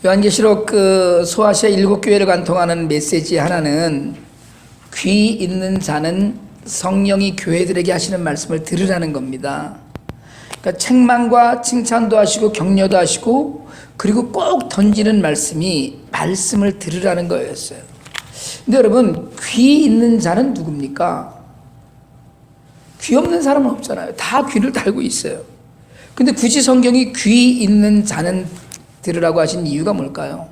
요한계시록 그 소아시아 7교회를 관통하는 메시지 하나는 귀 있는 자는 성령이 교회들에게 하시는 말씀을 들으라는 겁니다. 그러니까 책망과 칭찬도 하시고 격려도 하시고 그리고 꼭 던지는 말씀이 말씀을 들으라는 거였어요. 근데 여러분, 귀 있는 자는 누굽니까? 귀 없는 사람은 없잖아요. 다 귀를 달고 있어요. 근데 굳이 성경이 귀 있는 자는 들으라고 하신 이유가 뭘까요?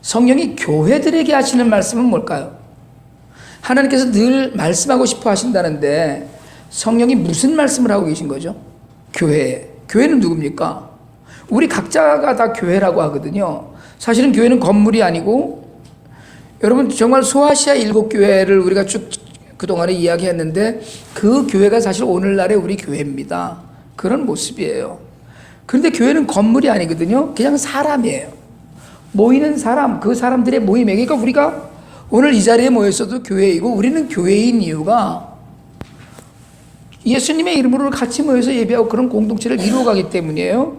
성령이 교회들에게 하시는 말씀은 뭘까요? 하나님께서 늘 말씀하고 싶어 하신다는데 성령이 무슨 말씀을 하고 계신 거죠? 교회는 누굽니까? 우리 각자가 다 교회라고 하거든요. 사실은 교회는 건물이 아니고, 여러분 정말 소아시아 7교회를 우리가 쭉 그동안에 이야기했는데 그 교회가 사실 오늘날의 우리 교회입니다. 그런 모습이에요. 그런데 교회는 건물이 아니거든요. 그냥 사람이에요. 모이는 사람, 그 사람들의 모임이에요. 그러니까 우리가 오늘 이 자리에 모였어도 교회이고, 우리는 교회인 이유가 예수님의 이름으로 같이 모여서 예배하고 그런 공동체를 이루어가기 때문이에요.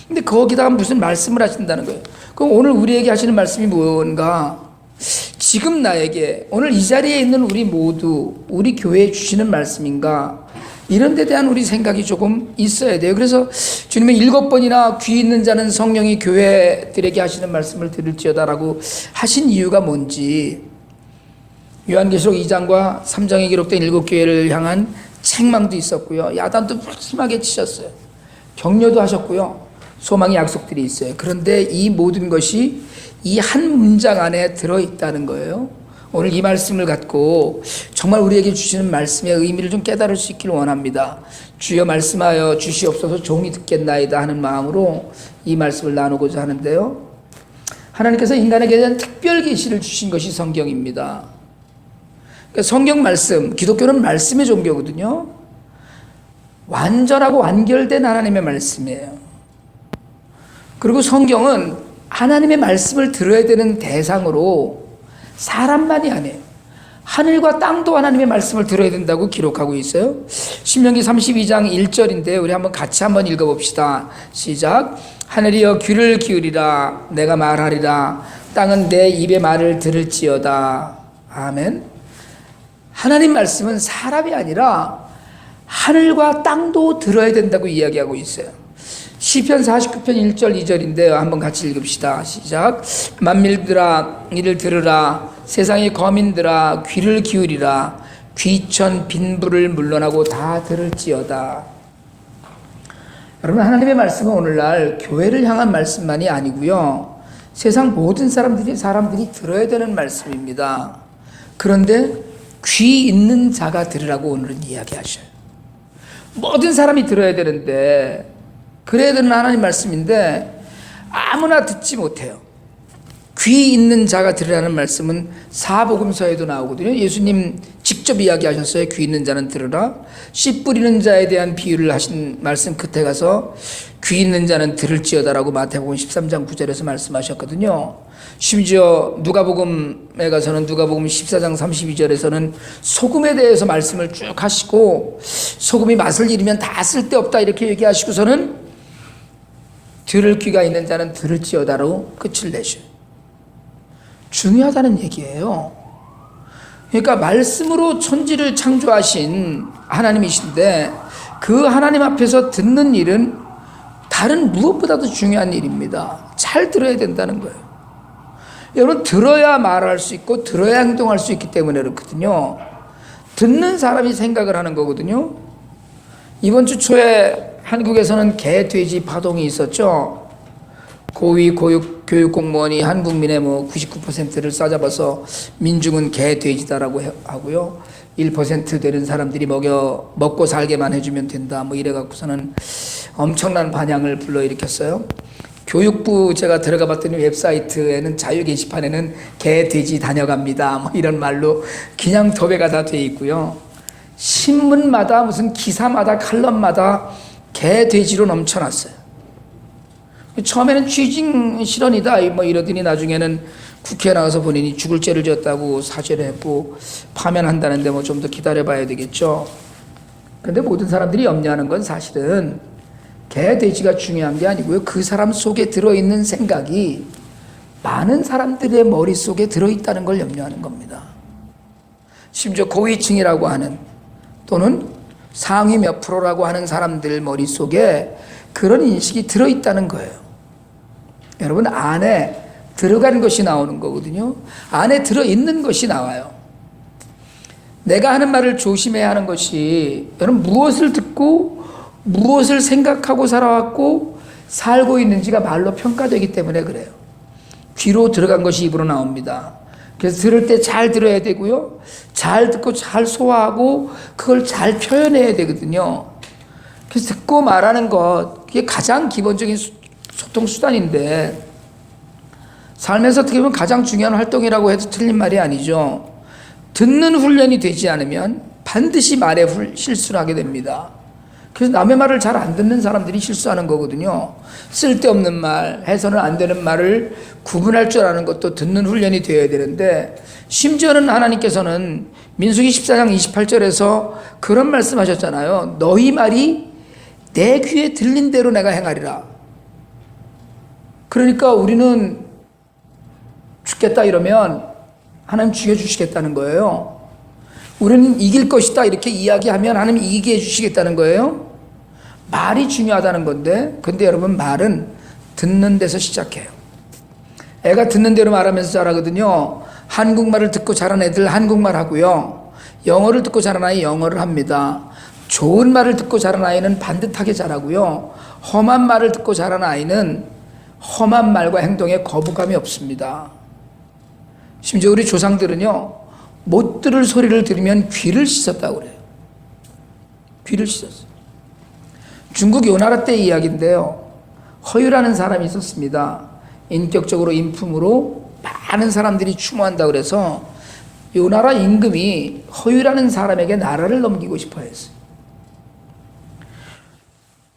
근데 거기다가 무슨 말씀을 하신다는 거예요. 그럼 오늘 우리에게 하시는 말씀이 뭔가? 지금 나에게, 오늘 이 자리에 있는 우리 모두 우리 교회에 주시는 말씀인가? 이런 데 대한 우리 생각이 조금 있어야 돼요. 그래서 주님은 7번이나 귀 있는 자는 성령이 교회들에게 하시는 말씀을 들을지어다라고 하신 이유가 뭔지, 요한계시록 2장과 3장에 기록된 7교회를 향한 책망도 있었고요. 야단도 심하게 치셨어요. 격려도 하셨고요. 소망의 약속들이 있어요. 그런데 이 모든 것이 이 한 문장 안에 들어있다는 거예요. 오늘 이 말씀을 갖고 정말 우리에게 주시는 말씀의 의미를 좀 깨달을 수 있기를 원합니다. 주여 말씀하여 주시옵소서, 종이 듣겠나이다 하는 마음으로 이 말씀을 나누고자 하는데요. 하나님께서 인간에게 대한 특별 계시를 주신 것이 성경입니다. 그러니까 성경 말씀, 기독교는 말씀의 종교거든요. 완전하고 완결된 하나님의 말씀이에요. 그리고 성경은 하나님의 말씀을 들어야 되는 대상으로 사람만이 아니에요. 하늘과 땅도 하나님의 말씀을 들어야 된다고 기록하고 있어요. 신명기 32장 1절인데 우리 같이 한번 읽어봅시다. 시작. 하늘이여 귀를 기울이라, 내가 말하리라. 땅은 내 입의 말을 들을지어다. 아멘. 하나님 말씀은 사람이 아니라 하늘과 땅도 들어야 된다고 이야기하고 있어요. 시편 49편 1절 2절인데요. 한번 같이 읽읍시다. 시작. 만민들아 이를 들으라, 세상의 거민들아 귀를 기울이라, 귀천 빈불을 물러나고 다 들을지어다. 여러분, 하나님의 말씀은 오늘날 교회를 향한 말씀만이 아니고요, 세상 모든 사람들이 들어야 되는 말씀입니다. 그런데 귀 있는 자가 들으라고 오늘은 이야기하셔요. 모든 사람이 들어야 되는데, 그래야 되는 하나님 말씀인데 아무나 듣지 못해요. 귀 있는 자가 들으라는 말씀은 사복음서에도 나오거든요. 예수님 직접 이야기하셨어요. 귀 있는 자는 들으라. 씨 뿌리는 자에 대한 비유를 하신 말씀 끝에 가서 귀 있는 자는 들을지어다라고 마태복음 13장 9절에서 말씀하셨거든요. 심지어 누가복음에 가서는 누가복음 14장 32절에서는 소금에 대해서 말씀을 쭉 하시고, 소금이 맛을 잃으면 다 쓸데없다 이렇게 얘기하시고서는 들을 귀가 있는 자는 들을지어다로 끝을 내셔요. 중요하다는 얘기예요. 그러니까 말씀으로 천지를 창조하신 하나님이신데 그 하나님 앞에서 듣는 일은 다른 무엇보다도 중요한 일입니다. 잘 들어야 된다는 거예요. 여러분, 들어야 말할 수 있고 들어야 행동할 수 있기 때문에 그렇거든요. 듣는 사람이 생각을 하는 거거든요. 이번 주 초에 한국에서는 개, 돼지 파동이 있었죠. 고위 교육 공무원이 한국민의 99%를 싸잡아서 민중은 개, 돼지다라고 하고요. 1% 되는 사람들이 먹고 살게만 해주면 된다. 이래갖고서는 엄청난 반향을 불러일으켰어요. 교육부 제가 들어가 봤더니 웹사이트에는 자유 게시판에는 개, 돼지 다녀갑니다. 이런 말로 그냥 도배가 다 돼 있고요. 신문마다 무슨 기사마다 칼럼마다 개, 돼지로 넘쳐났어요. 처음에는 취직 실언이다 이러더니 나중에는 국회에 나가서 본인이 죽을 죄를 지었다고 사죄를 했고 파면한다는데 좀 더 기다려봐야 되겠죠. 그런데 모든 사람들이 염려하는 건 사실은 개, 돼지가 중요한 게 아니고요. 그 사람 속에 들어있는 생각이 많은 사람들의 머릿속에 들어있다는 걸 염려하는 겁니다. 심지어 고위층이라고 하는 또는 상위 몇 프로라고 하는 사람들 머릿속에 그런 인식이 들어있다는 거예요. 여러분, 안에 들어간 것이 나오는 거거든요. 안에 들어있는 것이 나와요. 내가 하는 말을 조심해야 하는 것이, 여러분, 무엇을 듣고 무엇을 생각하고 살아왔고 살고 있는지가 말로 평가되기 때문에 그래요. 귀로 들어간 것이 입으로 나옵니다. 그래서 들을 때 잘 들어야 되고요. 잘 듣고 잘 소화하고 그걸 잘 표현해야 되거든요. 그래서 듣고 말하는 것, 그게 가장 기본적인 소통 수단인데 삶에서 어떻게 보면 가장 중요한 활동이라고 해도 틀린 말이 아니죠. 듣는 훈련이 되지 않으면 반드시 말에 실수를 하게 됩니다. 그래서 남의 말을 잘 안 듣는 사람들이 실수하는 거거든요. 쓸데없는 말, 해서는 안 되는 말을 구분할 줄 아는 것도 듣는 훈련이 되어야 되는데, 심지어는 하나님께서는 민수기 14장 28절에서 그런 말씀하셨잖아요. 너희 말이 내 귀에 들린 대로 내가 행하리라. 그러니까 우리는 죽겠다 이러면 하나님 죽여주시겠다는 거예요. 우리는 이길 것이다 이렇게 이야기하면 하나님 이기게 해주시겠다는 거예요. 말이 중요하다는 건데, 근데 여러분, 말은 듣는 데서 시작해요. 애가 듣는 대로 말하면서 자라거든요. 한국말을 듣고 자란 애들 한국말 하고요. 영어를 듣고 자란 아이 영어를 합니다. 좋은 말을 듣고 자란 아이는 반듯하게 자라고요. 험한 말을 듣고 자란 아이는 험한 말과 행동에 거부감이 없습니다. 심지어 우리 조상들은요, 못 들을 소리를 들으면 귀를 씻었다고 그래요. 귀를 씻었어요. 중국 요나라 때 이야기인데요. 허유라는 사람이 있었습니다. 인격적으로 인품으로 많은 사람들이 추모한다고 그래서 요나라 임금이 허유라는 사람에게 나라를 넘기고 싶어 했어요.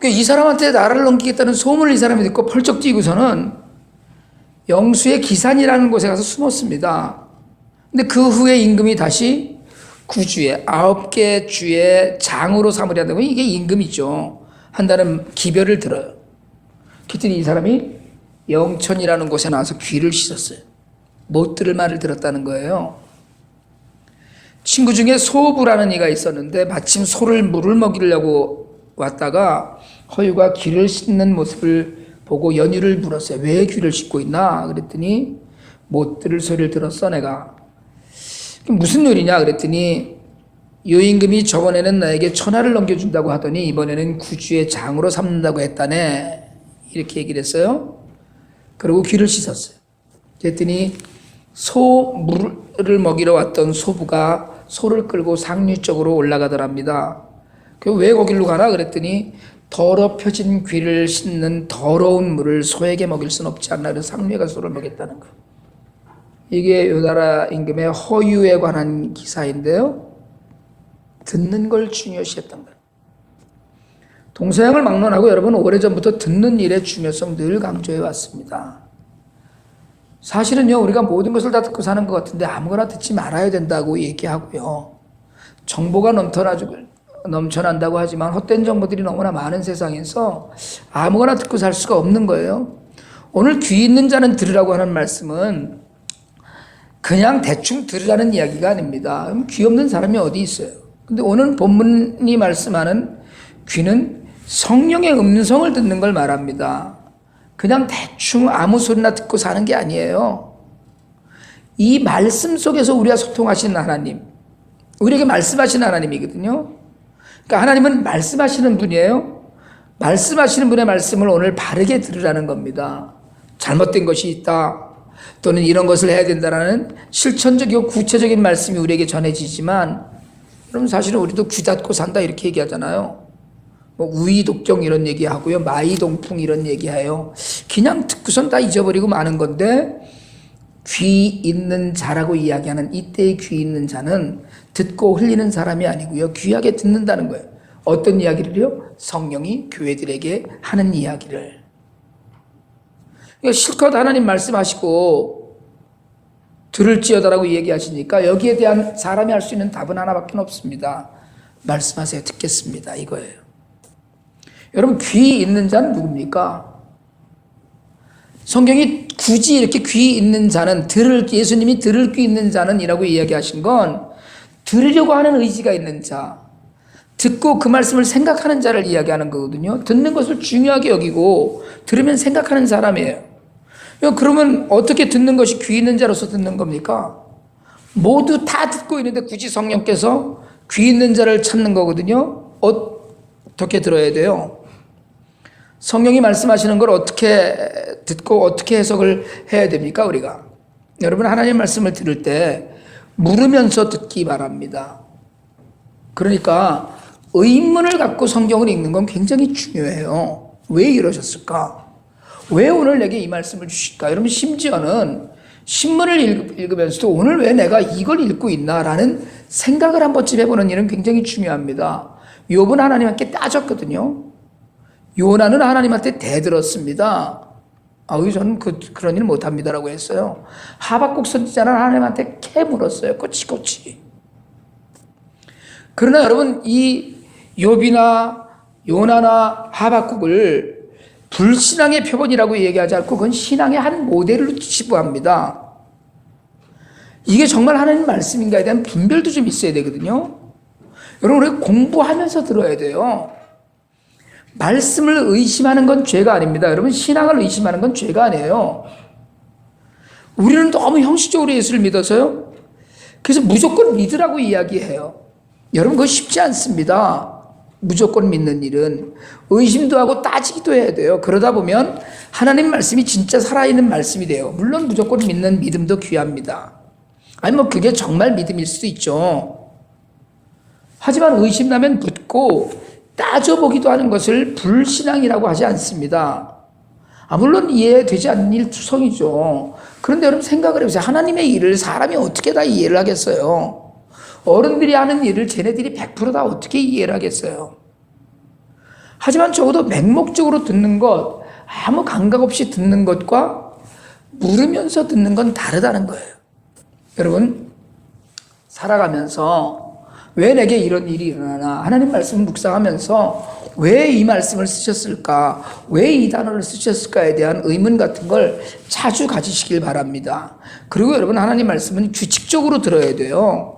이 사람한테 나라를 넘기겠다는 소문을 이 사람이 듣고 펄쩍 뛰고서는 영수의 기산이라는 곳에 가서 숨었습니다. 근데 그 후에 임금이 다시 구주에 9개 주의 장으로 삼으려 한다면 이게 임금이죠. 한다는 기별을 들어요. 그랬더니 이 사람이 영천이라는 곳에 나와서 귀를 씻었어요. 못 들을 말을 들었다는 거예요. 친구 중에 소부라는 이가 있었는데 마침 소를 물을 먹이려고 왔다가 허유가 귀를 씻는 모습을 보고 연유를 물었어요. 왜 귀를 씻고 있나? 그랬더니 못 들을 소리를 들었어 내가. 무슨 일이냐 그랬더니 요 임금이 저번에는 나에게 천하를 넘겨준다고 하더니 이번에는 구주의 장으로 삼는다고 했다네. 이렇게 얘기를 했어요. 그리고 귀를 씻었어요. 그랬더니 소 물을 먹이러 왔던 소부가 소를 끌고 상류 쪽으로 올라가더랍니다. 왜 거길로 가나 그랬더니 더럽혀진 귀를 씻는 더러운 물을 소에게 먹일 순 없지 않나. 그래서 상류에 가서 소를 먹였다는 거예요. 이게 요나라 임금의 허유에 관한 기사인데요. 듣는 걸 중요시했던 거예요. 동서양을 막론하고 여러분 오래전부터 듣는 일의 중요성 늘 강조해 왔습니다. 사실은요, 우리가 모든 것을 다 듣고 사는 것 같은데 아무거나 듣지 말아야 된다고 얘기하고요. 정보가 넘쳐난다고 하지만 헛된 정보들이 너무나 많은 세상에서 아무거나 듣고 살 수가 없는 거예요. 오늘 귀 있는 자는 들으라고 하는 말씀은 그냥 대충 들으라는 이야기가 아닙니다. 귀 없는 사람이 어디 있어요? 근데 오늘 본문이 말씀하는 귀는 성령의 음성을 듣는 걸 말합니다. 그냥 대충 아무 소리나 듣고 사는 게 아니에요. 이 말씀 속에서 우리와 소통하시는 하나님, 우리에게 말씀하시는 하나님이거든요. 그러니까 하나님은 말씀하시는 분이에요. 말씀하시는 분의 말씀을 오늘 바르게 들으라는 겁니다. 잘못된 것이 있다, 또는 이런 것을 해야 된다라는 실천적이고 구체적인 말씀이 우리에게 전해지지만, 그럼 사실은 우리도 귀 닫고 산다 이렇게 얘기하잖아요. 뭐 우이독경 이런 얘기하고요, 마이동풍 이런 얘기해요. 그냥 듣고선 다 잊어버리고 마는 건데, 귀 있는 자라고 이야기하는 이때의 귀 있는 자는 듣고 흘리는 사람이 아니고요, 귀하게 듣는다는 거예요. 어떤 이야기를요? 성령이 교회들에게 하는 이야기를. 그러니까 실컷 하나님 말씀하시고 들을지어다라고 얘기하시니까 여기에 대한 사람이 할 수 있는 답은 하나밖에 없습니다. 말씀하세요. 듣겠습니다. 이거예요. 여러분, 귀 있는 자는 누굽니까? 성경이 굳이 이렇게 귀 있는 자는, 예수님이 들을 귀 있는 자는 이라고 이야기하신 건 들으려고 하는 의지가 있는 자, 듣고 그 말씀을 생각하는 자를 이야기하는 거거든요. 듣는 것을 중요하게 여기고 들으면 생각하는 사람이에요. 그러면 어떻게 듣는 것이 귀 있는 자로서 듣는 겁니까? 모두 다 듣고 있는데 굳이 성령께서 귀 있는 자를 찾는 거거든요. 어떻게 들어야 돼요? 성령이 말씀하시는 걸 어떻게 듣고 어떻게 해석을 해야 됩니까, 우리가? 여러분, 하나님 말씀을 들을 때 물으면서 듣기 바랍니다. 그러니까 의문을 갖고 성경을 읽는 건 굉장히 중요해요. 왜 이러셨을까? 왜 오늘 내게 이 말씀을 주실까? 여러분, 심지어는 신문을 읽으면서도 오늘 왜 내가 이걸 읽고 있나라는 생각을 한 번쯤 해보는 일은 굉장히 중요합니다. 욥은 하나님께 따졌거든요. 요나는 하나님한테 대들었습니다. 저는 그런 일 못합니다라고 했어요. 하박국 선지자는 하나님한테 캐물었어요. 꼬치꼬치. 그러나 여러분, 이 욥이나 요나나 하박국을 불신앙의 표본이라고 얘기하지 않고 그건 신앙의 한 모델로 치부합니다. 이게 정말 하나님 말씀인가에 대한 분별도 좀 있어야 되거든요. 여러분, 우리가 공부하면서 들어야 돼요. 말씀을 의심하는 건 죄가 아닙니다. 여러분, 신앙을 의심하는 건 죄가 아니에요. 우리는 너무 형식적으로 예수를 믿어서요. 그래서 무조건 믿으라고 이야기해요. 여러분, 그거 쉽지 않습니다. 무조건 믿는 일은 의심도 하고 따지기도 해야 돼요. 그러다 보면 하나님 말씀이 진짜 살아있는 말씀이 돼요. 물론 무조건 믿는 믿음도 귀합니다. 아니 그게 정말 믿음일 수도 있죠. 하지만 의심나면 묻고 따져보기도 하는 것을 불신앙이라고 하지 않습니다. 물론 이해되지 않는 일 투성이죠. 그런데 여러분, 생각을 해보세요. 하나님의 일을 사람이 어떻게 다 이해를 하겠어요? 어른들이 하는 일을 쟤네들이 100% 다 어떻게 이해를 하겠어요? 하지만 적어도 맹목적으로 듣는 것, 아무 감각 없이 듣는 것과 물으면서 듣는 건 다르다는 거예요. 여러분, 살아가면서 왜 내게 이런 일이 일어나나, 하나님 말씀을 묵상하면서 왜 이 말씀을 쓰셨을까, 왜 이 단어를 쓰셨을까에 대한 의문 같은 걸 자주 가지시길 바랍니다. 그리고 여러분, 하나님 말씀은 규칙적으로 들어야 돼요.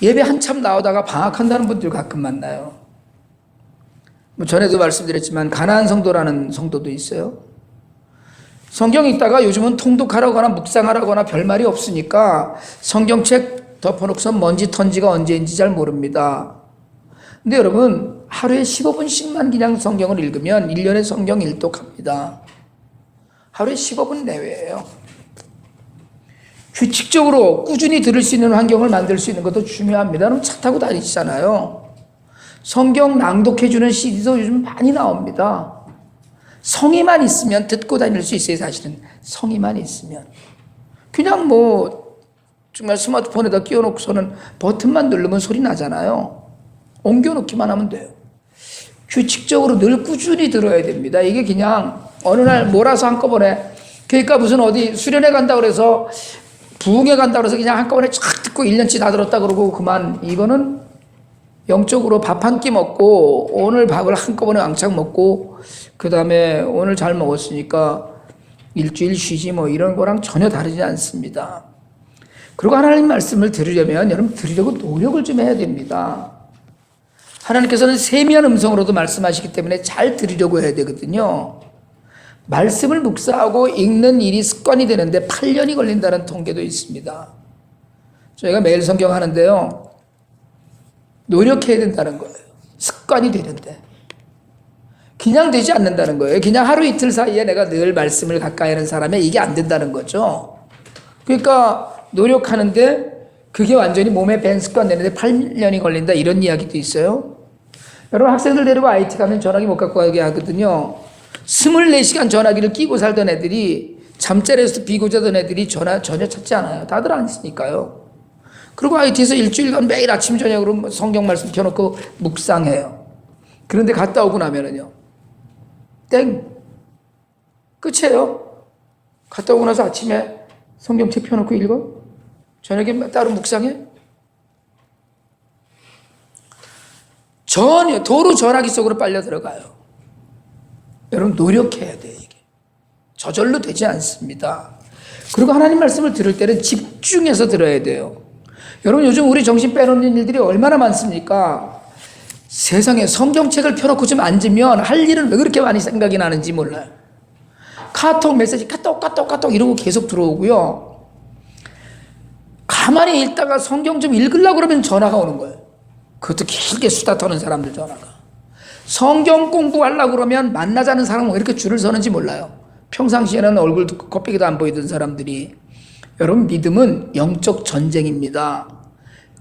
예배 한참 나오다가 방학한다는 분들 가끔 만나요. 전에도 말씀드렸지만 가나안 성도라는 성도도 있어요. 성경 읽다가 요즘은 통독하라거나 묵상하라거나 별말이 없으니까 성경책 덮어놓고선 먼지 턴지가 언제인지 잘 모릅니다. 근데 여러분, 하루에 15분씩만 그냥 성경을 읽으면 1년에 성경 일독합니다. 하루에 15분 내외예요. 규칙적으로 꾸준히 들을 수 있는 환경을 만들 수 있는 것도 중요합니다. 그럼 차 타고 다니시잖아요. 성경 낭독해주는 CD도 요즘 많이 나옵니다. 성의만 있으면 듣고 다닐 수 있어요. 사실은 성의만 있으면 그냥 정말 스마트폰에다 끼워놓고서는 버튼만 누르면 소리 나잖아요. 옮겨놓기만 하면 돼요. 규칙적으로 늘 꾸준히 들어야 됩니다. 이게 그냥 어느 날 몰아서 한꺼번에, 그러니까 무슨 어디 수련회 간다 그래서 부흥회 간다 그래서 그냥 한꺼번에 쫙 듣고 1년치 다 들었다 그러고 그만, 이거는 영적으로 밥 한 끼 먹고 오늘 밥을 한꺼번에 왕창 먹고 그 다음에 오늘 잘 먹었으니까 일주일 쉬지 이런 거랑 전혀 다르지 않습니다. 그리고 하나님 말씀을 들으려면 여러분, 들으려고 노력을 좀 해야 됩니다. 하나님께서는 세미한 음성으로도 말씀하시기 때문에 잘 들으려고 해야 되거든요. 말씀을 묵상하고 읽는 일이 습관이 되는데 8년이 걸린다는 통계도 있습니다. 저희가 매일 성경 하는데요, 노력해야 된다는 거예요. 습관이 되는데 그냥 되지 않는다는 거예요. 그냥 하루 이틀 사이에 내가 늘 말씀을 가까이 하는 사람에 이게 안 된다는 거죠. 그러니까 노력하는데 그게 완전히 몸에 밴 습관 되는데 8년이 걸린다, 이런 이야기도 있어요. 여러분, 학생들 데리고 IT 가면 전화기 못 갖고 가게 하거든요. 24시간 전화기를 끼고 살던 애들이, 잠자리에서 비고 자던 애들이 전화 전혀 찾지 않아요. 다들 안 쓰니까요. 그리고 IT에서 일주일간 매일 아침 저녁으로 성경 말씀 켜놓고 묵상해요. 그런데 갔다 오고 나면은요, 땡, 끝이에요. 갔다 오고 나서 아침에 성경책 펴놓고 읽어? 저녁에 따로 묵상해? 전혀 도로 전화기 속으로 빨려 들어가요. 여러분 노력해야 돼요. 이게 저절로 되지 않습니다. 그리고 하나님 말씀을 들을 때는 집중해서 들어야 돼요. 여러분 요즘 우리 정신 빼놓는 일들이 얼마나 많습니까? 세상에 성경책을 펴놓고 좀 앉으면 할 일은 왜 그렇게 많이 생각이 나는지 몰라요. 카톡 메시지 카톡 이러고 계속 들어오고요. 가만히 있다가 성경 좀 읽으려고 그러면 전화가 오는 거예요. 그것도 길게 수다 터는 사람들 전화가. 성경 공부하려고 그러면 만나자는 사람은 왜 이렇게 줄을 서는지 몰라요. 평상시에는 얼굴도 껍데기도 안 보이던 사람들이. 여러분 믿음은 영적 전쟁입니다.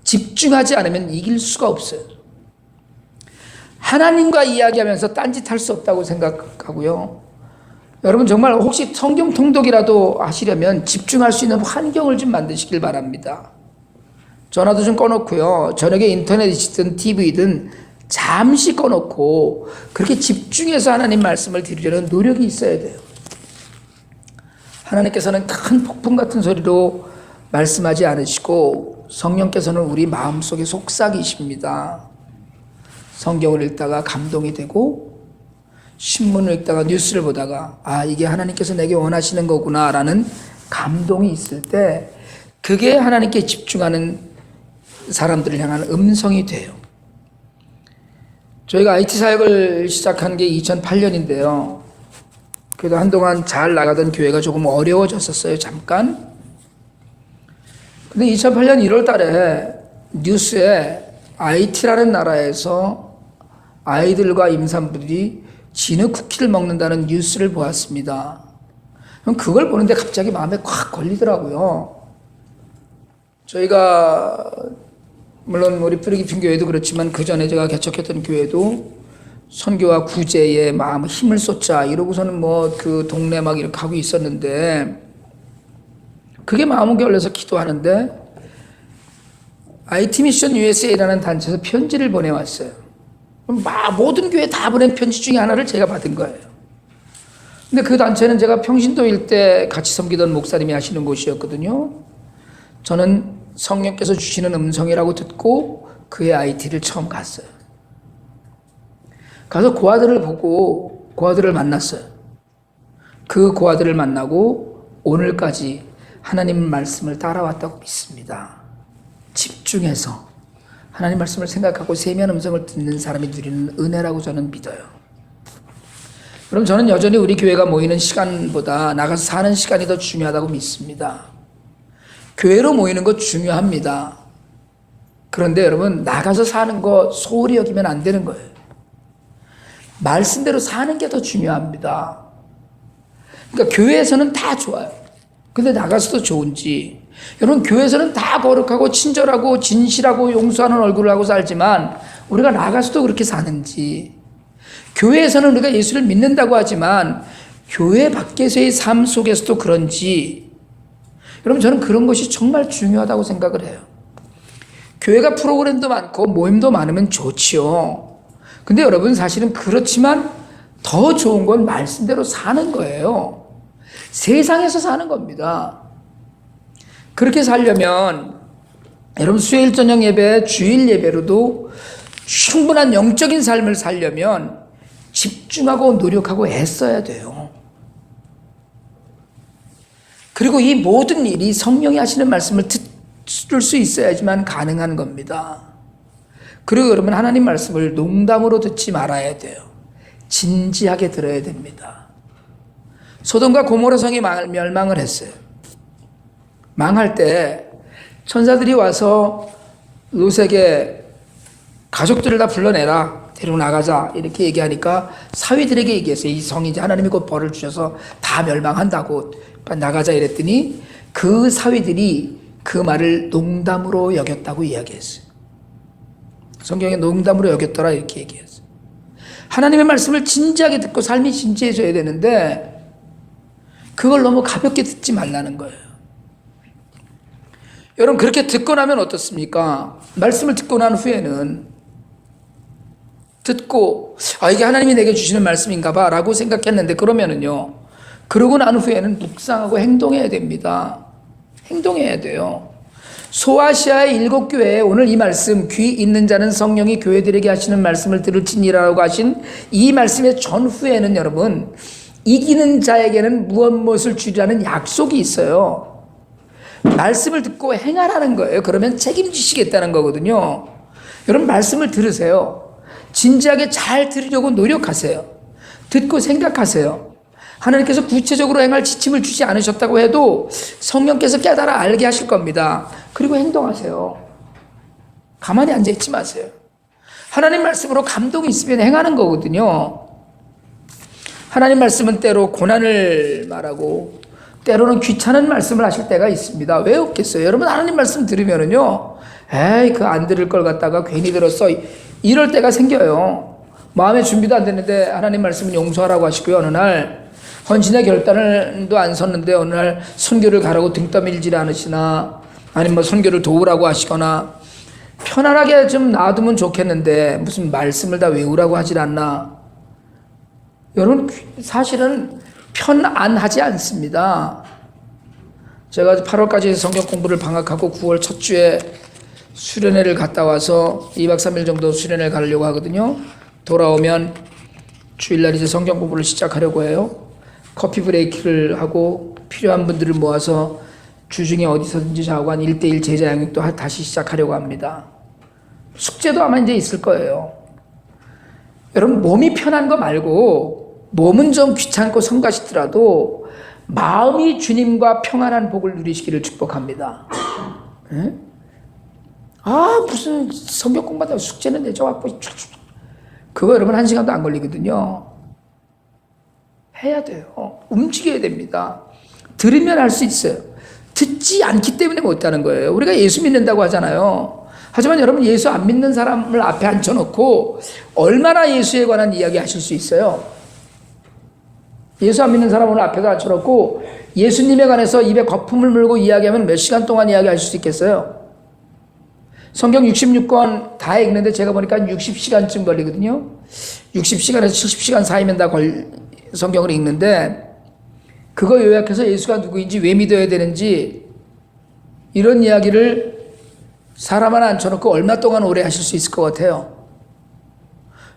집중하지 않으면 이길 수가 없어요. 하나님과 이야기하면서 딴짓할 수 없다고 생각하고요. 여러분 정말 혹시 성경 통독이라도 하시려면 집중할 수 있는 환경을 좀 만드시길 바랍니다. 전화도 좀 꺼놓고요. 저녁에 인터넷이든 TV든 잠시 꺼놓고 그렇게 집중해서 하나님 말씀을 드리려는 노력이 있어야 돼요. 하나님께서는 큰 폭풍 같은 소리로 말씀하지 않으시고 성령께서는 우리 마음속에 속삭이십니다. 성경을 읽다가 감동이 되고 신문을 읽다가 뉴스를 보다가 아 이게 하나님께서 내게 원하시는 거구나 라는 감동이 있을 때 그게 하나님께 집중하는 사람들을 향한 음성이 돼요. 저희가 IT 사역을 시작한 게 2008년인데요. 그래도 한동안 잘 나가던 교회가 조금 어려워졌었어요. 잠깐. 근데 2008년 1월 달에 뉴스에 IT라는 나라에서 아이들과 임산부들이 진흙 쿠키를 먹는다는 뉴스를 보았습니다. 그걸 보는데 갑자기 마음에 콱 걸리더라고요. 저희가 물론 우리 뿌리깊은 교회도 그렇지만 그 전에 제가 개척했던 교회도 선교와 구제에 마음 힘을 쏟자 이러고서는 뭐 그 동네 막 이렇게 하고 있었는데 그게 마음을 걸려서 기도하는데 IT 미션 USA라는 단체에서 편지를 보내왔어요. 모든 교회 다 보낸 편지 중에 하나를 제가 받은 거예요. 근데 그 단체는 제가 평신도 일대 같이 섬기던 목사님이 하시는 곳이었거든요. 저는 성령께서 주시는 음성이라고 듣고 그의 IT를 처음 갔어요. 가서 그 아들을 보고 그 아들을 만났어요. 그 아들을 만나고 오늘까지 하나님 말씀을 따라왔다고 믿습니다. 집중해서 하나님 말씀을 생각하고 세미한 음성을 듣는 사람이 누리는 은혜라고 저는 믿어요. 그럼 저는 여전히 우리 교회가 모이는 시간보다 나가서 사는 시간이 더 중요하다고 믿습니다. 교회로 모이는 거 중요합니다. 그런데 여러분 나가서 사는 거 소홀히 여기면 안 되는 거예요. 말씀대로 사는 게 더 중요합니다. 그러니까 교회에서는 다 좋아요. 근데 나가서도 좋은지 여러분 교회에서는 다 거룩하고 친절하고 진실하고 용서하는 얼굴을 하고 살지만 우리가 나가서도 그렇게 사는지 교회에서는 우리가 예수를 믿는다고 하지만 교회 밖에서의 삶 속에서도 그런지 여러분 저는 그런 것이 정말 중요하다고 생각을 해요. 교회가 프로그램도 많고 모임도 많으면 좋지요. 근데 여러분 사실은 그렇지만 더 좋은 건 말씀대로 사는 거예요. 세상에서 사는 겁니다. 그렇게 살려면 여러분 수요일 저녁 예배, 주일 예배로도 충분한 영적인 삶을 살려면 집중하고 노력하고 애써야 돼요. 그리고 이 모든 일이 성령이 하시는 말씀을 들을 수 있어야지만 가능한 겁니다. 그리고 여러분 하나님 말씀을 농담으로 듣지 말아야 돼요. 진지하게 들어야 됩니다. 소돔과 고모라 성이 멸망을 했어요. 망할 때 천사들이 와서 롯에게 가족들을 다 불러내라. 데리고 나가자. 이렇게 얘기하니까 사위들에게 얘기했어요. 이 성이 이제 하나님이 곧 벌을 주셔서 다 멸망한다고 나가자 이랬더니 그 사위들이 그 말을 농담으로 여겼다고 이야기했어요. 성경에 농담으로 여겼더라 이렇게 얘기했어요. 하나님의 말씀을 진지하게 듣고 삶이 진지해져야 되는데 그걸 너무 가볍게 듣지 말라는 거예요. 여러분 그렇게 듣고 나면 어떻습니까? 말씀을 듣고 난 후에는 듣고 이게 하나님이 내게 주시는 말씀인가 봐 라고 생각했는데 그러면은요 그러고 난 후에는 묵상하고 행동해야 됩니다. 행동해야 돼요. 소아시아의 7교회에 오늘 이 말씀, 귀 있는 자는 성령이 교회들에게 하시는 말씀을 들을지니라고 하신 이 말씀의 전후에는 여러분, 이기는 자에게는 무엇을 주리라는 약속이 있어요. 말씀을 듣고 행하라는 거예요. 그러면 책임지시겠다는 거거든요. 여러분, 말씀을 들으세요. 진지하게 잘 들으려고 노력하세요. 듣고 생각하세요. 하나님께서 구체적으로 행할 지침을 주지 않으셨다고 해도 성령께서 깨달아 알게 하실 겁니다. 그리고 행동하세요. 가만히 앉아있지 마세요. 하나님 말씀으로 감동이 있으면 행하는 거거든요. 하나님 말씀은 때로 고난을 말하고 때로는 귀찮은 말씀을 하실 때가 있습니다. 왜 없겠어요? 여러분, 하나님 말씀 들으면은요, 에이, 그 안 들을 걸 갖다가 괜히 들었어, 이럴 때가 생겨요. 마음의 준비도 안 됐는데 하나님 말씀은 용서하라고 하시고요. 어느 날 헌신의 결단도 안 섰는데 어느 날 선교를 가라고 등 떠밀지 않으시나, 아니면 뭐 선교를 도우라고 하시거나, 편안하게 좀 놔두면 좋겠는데 무슨 말씀을 다 외우라고 하질 않나. 여러분, 사실은 편안하지 않습니다. 제가 8월까지 성경 공부를 방학하고 9월 첫 주에 수련회를 갔다 와서 2박 3일 정도 수련회를 가려고 하거든요. 돌아오면 주일날 이제 성경 공부를 시작하려고 해요. 커피 브레이크를 하고 필요한 분들을 모아서 주중에 어디서든지 자고 한 1대1 제자 양육도 다시 시작하려고 합니다. 숙제도 아마 이제 있을 거예요. 여러분, 몸이 편한 거 말고 몸은 좀 귀찮고 성가시더라도 마음이 주님과 평안한 복을 누리시기를 축복합니다. 네? 아, 무슨 성경 공부하다가 숙제는 내줘갖고 그거 여러분 1시간도 안 걸리거든요. 해야 돼요. 움직여야 됩니다. 들으면 할 수 있어요. 듣지 않기 때문에 못하는 거예요. 우리가 예수 믿는다고 하잖아요. 하지만 여러분, 예수 안 믿는 사람을 앞에 앉혀놓고 얼마나 예수에 관한 이야기 하실 수 있어요? 예수 안 믿는 사람을 앞에 앉혀놓고 예수님에 관해서 입에 거품을 물고 이야기하면 몇 시간 동안 이야기하실 수 있겠어요? 성경 66권 다 읽는데 제가 보니까 60시간쯤 걸리거든요. 60시간에서 70시간 사이면 다 성경을 읽는데, 그거 요약해서 예수가 누구인지 왜 믿어야 되는지 이런 이야기를 사람 하나 앉혀놓고 얼마 동안 오래 하실 수 있을 것 같아요?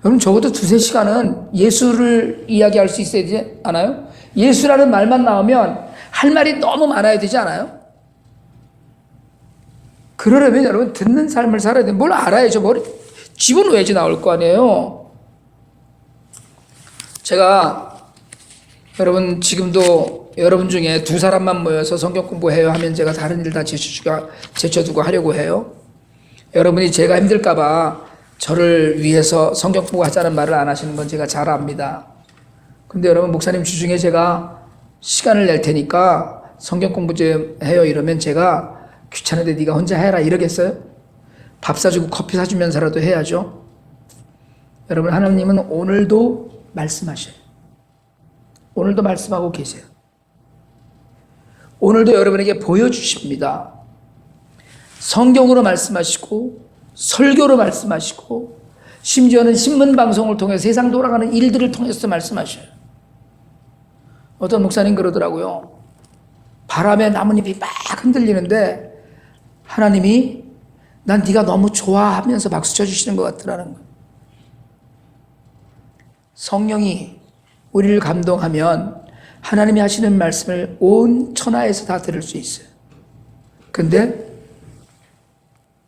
여러분, 적어도 2-3시간은 예수를 이야기할 수 있어야 되지 않아요? 예수라는 말만 나오면 할 말이 너무 많아야 되지 않아요? 그러려면 여러분, 듣는 삶을 살아야 돼. 뭘 알아야죠. 뭘 집어넣어야지 나올 거 아니에요. 제가 여러분, 지금도 여러분 중에 2사람만 모여서 성경 공부해요 하면 제가 다른 일 다 제쳐두고 하려고 해요. 여러분이 제가 힘들까봐 저를 위해서 성경 공부하자는 말을 안 하시는 건 제가 잘 압니다. 근데 여러분, 목사님 주중에 제가 시간을 낼 테니까 성경 공부 좀 해요 이러면 제가 귀찮은데 네가 혼자 해라 이러겠어요? 밥 사주고 커피 사주면서라도 해야죠. 여러분, 하나님은 오늘도 말씀하셔요. 오늘도 말씀하고 계세요. 오늘도 여러분에게 보여주십니다. 성경으로 말씀하시고 설교로 말씀하시고 심지어는 신문방송을 통해 세상 돌아가는 일들을 통해서 말씀하셔요. 어떤 목사님 그러더라고요. 바람에 나뭇잎이 막 흔들리는데 하나님이 난 네가 너무 좋아하면서 박수 쳐주시는 것 같더라는 거예요. 성령이 우리를 감동하면 하나님이 하시는 말씀을 온 천하에서 다 들을 수 있어요. 근데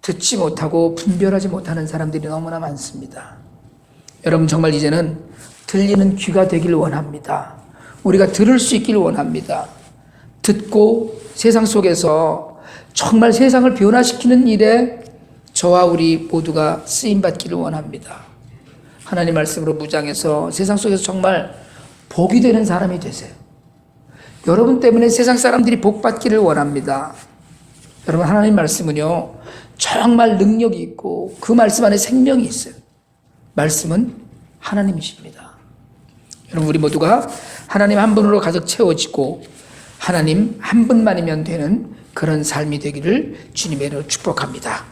듣지 못하고 분별하지 못하는 사람들이 너무나 많습니다. 여러분, 정말 이제는 들리는 귀가 되길 원합니다. 우리가 들을 수 있길 원합니다. 듣고 세상 속에서 정말 세상을 변화시키는 일에 저와 우리 모두가 쓰임받기를 원합니다. 하나님 말씀으로 무장해서 세상 속에서 정말 복이 되는 사람이 되세요. 여러분 때문에 세상 사람들이 복 받기를 원합니다. 여러분, 하나님 말씀은요, 정말 능력이 있고 그 말씀 안에 생명이 있어요. 말씀은 하나님이십니다. 여러분, 우리 모두가 하나님 한 분으로 가득 채워지고 하나님 한 분만이면 되는 그런 삶이 되기를 주님의 이름으로 축복합니다.